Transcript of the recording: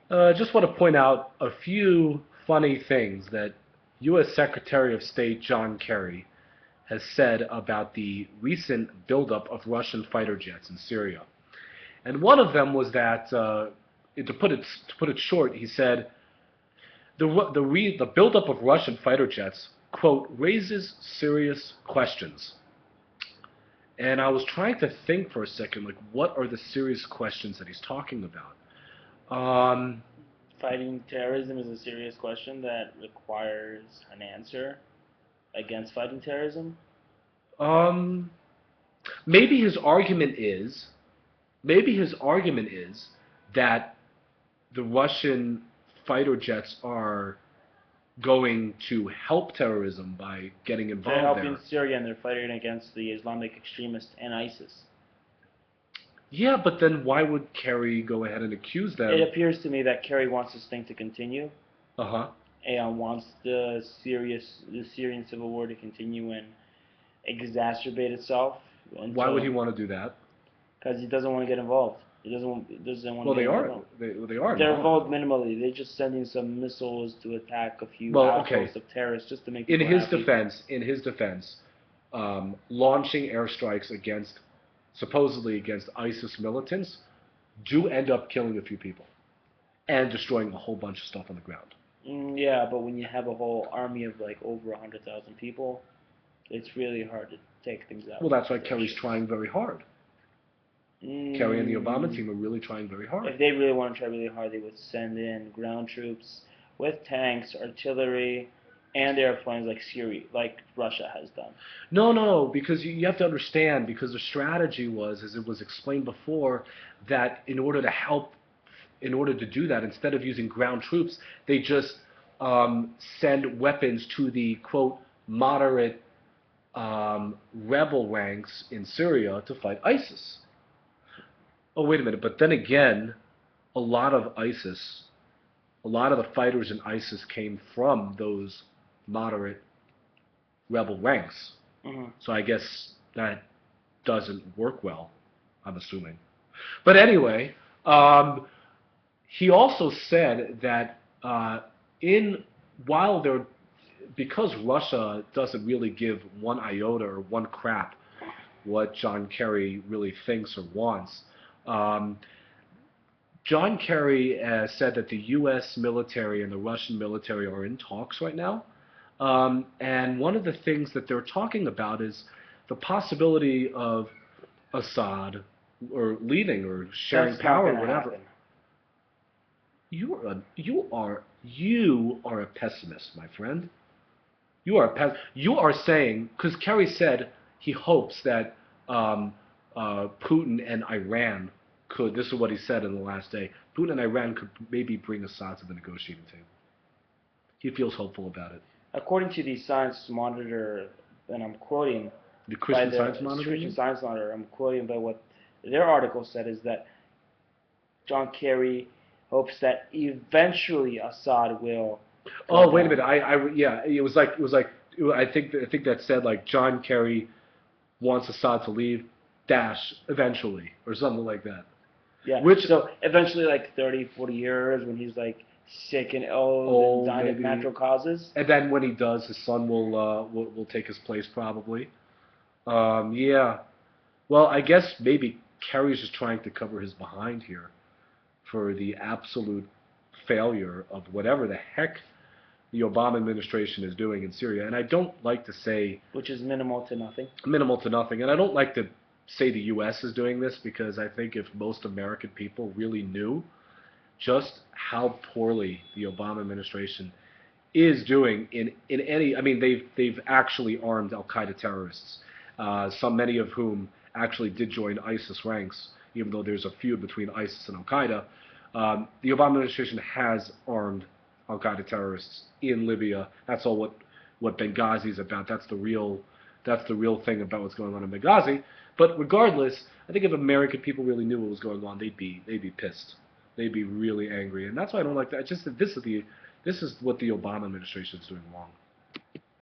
Just want to point out a few funny things that U.S. Secretary of State John Kerry has said about the recent buildup of Russian fighter jets in Syria. And one of them was that, to put it short, he said the buildup of Russian fighter jets, quote, raises serious questions. And I was trying to think for a second, like, what are the serious questions that he's talking about? Um, Fighting terrorism is a serious question that requires an answer against fighting terrorism. um, maybe his argument is, maybe his argument is that the Russian fighter jets are going to help terrorism by getting They're involved helping there. Syria and they're fighting against the Islamic extremists and ISIS. Yeah, but then why would Kerry go ahead and accuse It them? appears to me that Kerry wants this thing to continue Uh-huh. and wants the Syrian civil war to continue and exacerbate itself Why would until he want to do that? because he doesn't want to get involved. He doesn't want Well, to they get are involved. they are They're involved. involved minimally. They're just sending some missiles to attack a few Well, okay. outposts of terrorists just to make In people his happy. defense, launching airstrikes against supposedly against ISIS militants do end up killing a few people and destroying a whole bunch of stuff on the ground. Yeah, but when you have a whole army of like over 100,000 people, it's really hard to take things out Well, with that's why these Kerry's airships. trying very hard. Kerry and the Obama Mm, team are really trying very hard. if they really want to try really hard, they would send in ground troops with tanks, artillery, and airplanes like Syria, like Russia has done. No, no, because you have to understand, because the strategy was, as it was explained before, that in order to do that, instead of using ground troops, they just send weapons to the, quote, moderate rebel ranks in Syria to fight ISIS. Oh, wait a minute, but then again, a lot of ISIS, a lot of the fighters in ISIS came from those moderate rebel ranks. Hmm. So I guess that doesn't work well, I'm assuming. But anyway, he also said that in while they're because Russia doesn't really give one iota or one crap what John Kerry really thinks or wants. Um, John Kerry said that the U.S. military and the Russian military are in talks right now. And one of the things that they're talking about is the possibility of Assad or leaving or sharing That's not power going or to whatever. happen. You are a pessimist, my friend. You are saying because Kerry said he hopes that Putin and Iran could. This is what he said in the last day. Putin and Iran could maybe bring Assad to the negotiating table. He feels hopeful about it. According to the Science Monitor, and I'm quoting The by Christian Science the Monitor, you Christian mean? Science Monitor, I'm quoting by what their article said is that John Kerry hopes that eventually Assad will go Oh, wait a minute. down. Yeah, I think that said like John Kerry wants Assad to leave, dash eventually or something like that. Yeah, Which so eventually, like 30, 40 years, when he's like sick and old and oh dying of maybe, natural causes. and then when he does, his son will take his place probably. Yeah. Well, I guess maybe Kerry's just trying to cover his behind here for the absolute failure of whatever the heck the Obama administration is doing in Syria. And I don't like to say Which is minimal to nothing. minimal to nothing. And I don't like to say the U.S. is doing this because I think if most American people really knew just how poorly the Obama administration is doing in any, I mean, they've actually armed Al-Qaeda terrorists, many of whom actually did join ISIS ranks, even though there's a feud between ISIS and Al-Qaeda. The Obama administration has armed Al-Qaeda terrorists in Libya. That's all what Benghazi is about. That's the real thing about what's going on in Benghazi. But regardless, I think if American people really knew what was going on, they'd be pissed. They'd be really angry, and that's why I don't like that. It's just that this is what the Obama administration is doing wrong.